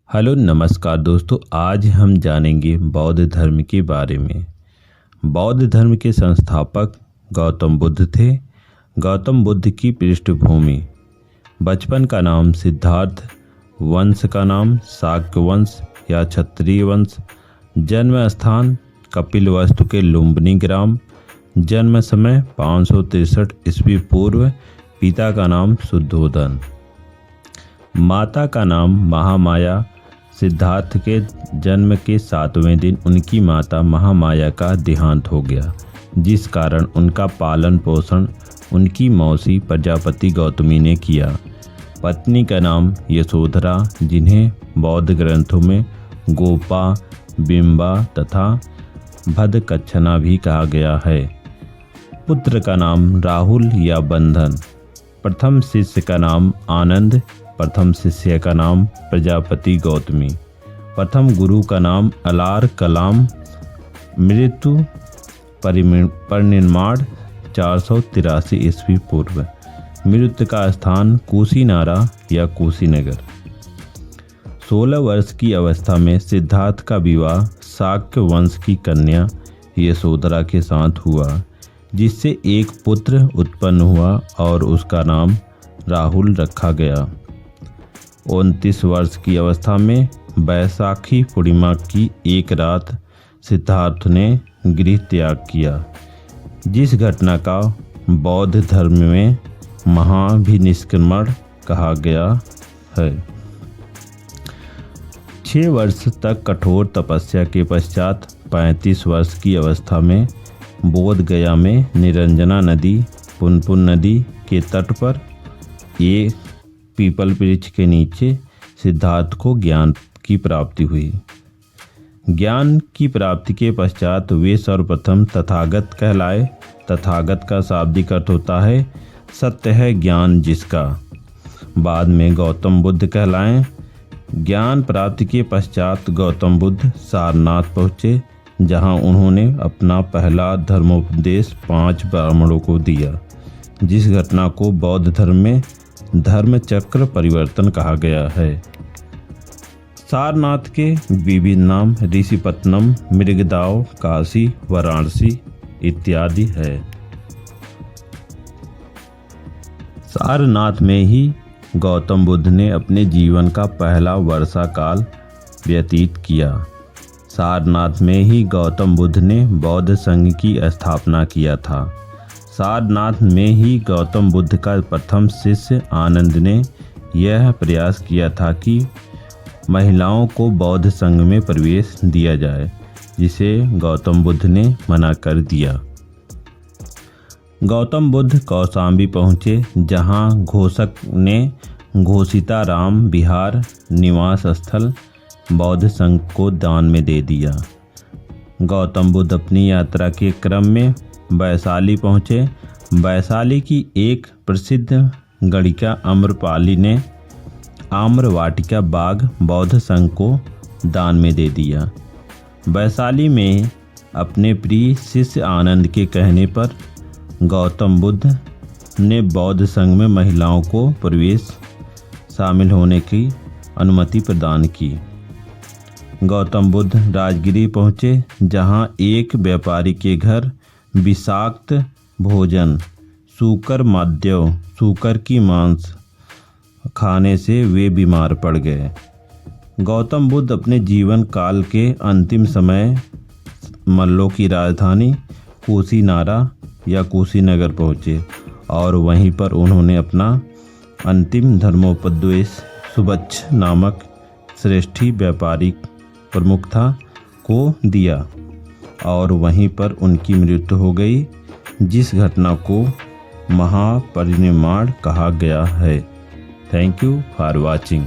Hello नमस्कार दोस्तों, आज हम जानेंगे बौद्ध धर्म के बारे में। बौद्ध धर्म के संस्थापक गौतम बुद्ध थे। गौतम बुद्ध की पृष्ठभूमि: बचपन का नाम सिद्धार्थ, वंश का नाम शाक्य वंश या क्षत्रिय वंश, जन्म स्थान कपिलवस्तु के लुम्बिनी ग्राम, जन्म समय 563 ईस्वी पूर्व, पिता का नाम शुद्धोदन, माता का नाम महामाया। सिद्धार्थ के जन्म के 7वें दिन उनकी माता महामाया का देहांत हो गया, जिस कारण उनका पालन पोषण उनकी मौसी प्रजापति गौतमी ने किया। पत्नी का नाम यशोधरा, जिन्हें बौद्ध ग्रंथों में गोपा, बिंबा तथा भद्दकच्छना भी कहा गया है। पुत्र का नाम राहुल या बंधन। प्रथम शिष्य का नाम आनंद, प्रथम शिष्य का नाम प्रजापति गौतमी, प्रथम गुरु का नाम अलार कलाम। मृत्यु परिनिर्माण 483 ईस्वी पूर्व। मृत्यु का स्थान कुशीनारा या कुशीनगर। 16 वर्ष की अवस्था में सिद्धार्थ का विवाह शाक्य वंश की कन्या यशोधरा के साथ हुआ, जिससे एक पुत्र उत्पन्न हुआ और उसका नाम राहुल रखा गया। 29 वर्ष की अवस्था में बैसाखी पूर्णिमा की एक रात सिद्धार्थ ने गृह त्याग किया, जिस घटना का बौद्ध धर्म में महाभिनिष्क्रमण कहा गया है। 6 वर्ष तक कठोर तपस्या के पश्चात 35 वर्ष की अवस्था में बोध गया में निरंजना नदी, पुनपुन नदी के तट पर एक पीपल वृक्ष के नीचे सिद्धार्थ को ज्ञान की प्राप्ति हुई। ज्ञान की प्राप्ति के पश्चात वे सर्वप्रथम तथागत कहलाए। तथागत का शाब्दिक अर्थ होता है सत्य है ज्ञान जिसका। बाद में गौतम बुद्ध कहलाए। ज्ञान प्राप्ति के पश्चात गौतम बुद्ध सारनाथ पहुँचे, जहाँ उन्होंने अपना पहला धर्मोपदेश 5 ब्राह्मणों को दिया, जिस घटना को बौद्ध धर्म में धर्म चक्र परिवर्तन कहा गया है। सारनाथ के विभिन्न नाम ऋषिपत्तनम, मृगदाव, काशी, वाराणसी इत्यादि है। सारनाथ में ही गौतम बुद्ध ने अपने जीवन का पहला वर्षा काल व्यतीत किया। सारनाथ में ही गौतम बुद्ध ने बौद्ध संघ की स्थापना किया था। सारनाथ में ही गौतम बुद्ध का प्रथम शिष्य आनंद ने यह प्रयास किया था कि महिलाओं को बौद्ध संघ में प्रवेश दिया जाए, जिसे गौतम बुद्ध ने मना कर दिया। गौतम बुद्ध कौशाम्बी पहुँचे, जहाँ घोषक ने घोषिताराम विहार निवास स्थल बौद्ध संघ को दान में दे दिया। गौतम बुद्ध अपनी यात्रा के क्रम में वैशाली पहुँचे। वैशाली की एक प्रसिद्ध गणिका आम्रपाली ने आम्र वाटिका बाग बौद्ध संघ को दान में दे दिया। वैशाली में अपने प्रिय शिष्य आनंद के कहने पर गौतम बुद्ध ने बौद्ध संघ में महिलाओं को प्रवेश शामिल होने की अनुमति प्रदान की। गौतम बुद्ध राजगिरी पहुँचे, जहाँ एक व्यापारी के घर विषाक्त भोजन सूकर माध्यव सूकर की मांस खाने से वे बीमार पड़ गए। गौतम बुद्ध अपने जीवन काल के अंतिम समय मल्लों की राजधानी कुशीनारा या कुशीनगर पहुँचे और वहीं पर उन्होंने अपना अंतिम धर्मोपदेश सुबच्छ नामक श्रेष्ठी व्यापारी प्रमुखता को दिया और वहीं पर उनकी मृत्यु हो गई, जिस घटना को महापरिनिर्वाण कहा गया है। Thank you for watching.